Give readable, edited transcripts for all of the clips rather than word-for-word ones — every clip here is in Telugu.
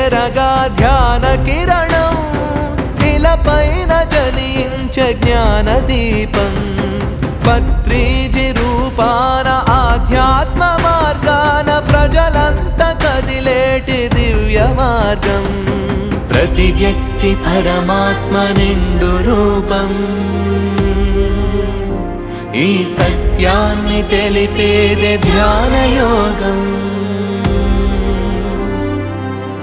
చెరగా ధ్యాన కిరణం ఇలపైన జనించే జ్ఞాన దీపం పత్రిజి రూపాన ఆధ్యాత్మ మార్గాన ప్రజలంత కదిలేటి దివ్య మార్గం ప్రతి వ్యక్తి పరమాత్మ నిండు రూపం ఈ సత్యాన్ని తెలిపేదే ధ్యాన యోగం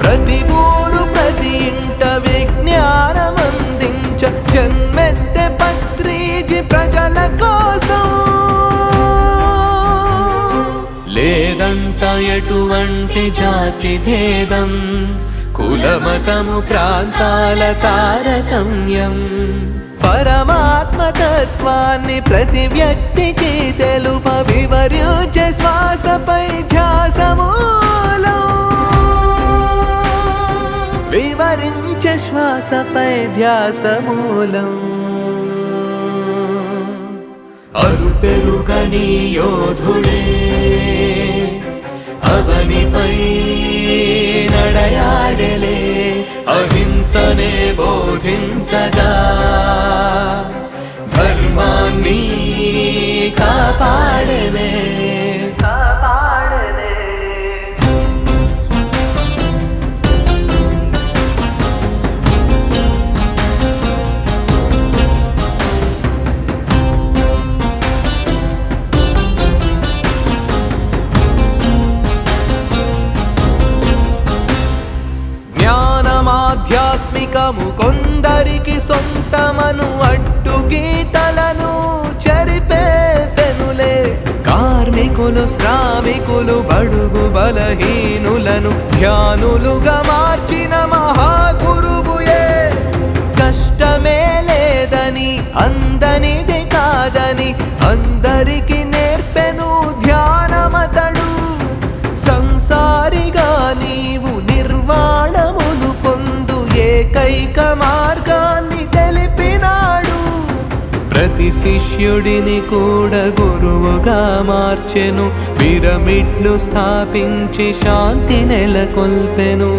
ప్రతి ఊరు ప్రతి ఇంట విజ్ఞానం అందించ జన్మెత్తే పత్రిజి ప్రజల కోసం లేదంట ఎటువంటి జాతి భేదం కులమతము ప్రాంతాల తారతమ్యం పరమాత్మ తత్వాన్ని ప్రతి వ్యక్తికి తెలుప వివరించే శ్వాసపై ధ్యాసమూలం వివరించే శ్వాసపై ధ్యాసమూలం అలు పెరుగని యోధుడే అవనిపై నడయాడలే అహింసనే బోధించగా ధర్మాన్ని కాపాడనే ఆధ్యాత్మికము కొందరికి సొంతమను అడ్డు గీతలను చెరిపేసెనులే కార్మికులు శ్రామికులు బడుగు బలహీనులను ధ్యానులుగా మార్చిన మహాగురువుయే కష్టమే లేదని అందనిది కాదని అందరికి నేర్పెను ధ్యానమతడు సంసారిగా నీవు నిర్వాణమును పొందు ఏకైక మార్గాన్ని తెలిపినాడు ప్రతి శిష్యుడిని కూడా గురువుగా మార్చెను పిరమిడ్లు స్థాపించి శాంతి నెలకొల్పెను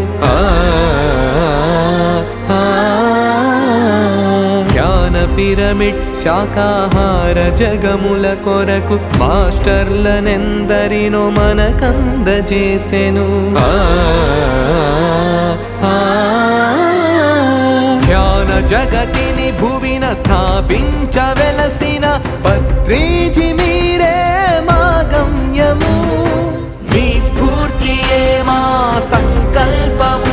ధ్యాన పిరమిడ్ శాకాహార జగముల కొరకు మాస్టర్లనెందరినో మనకందజేసెను ధ్యాన జగతిని భువిన స్థాపించవెలసిన పత్రిజి మీరే మా గమ్యము మీ స్ఫూర్తియే మా సంకల్పము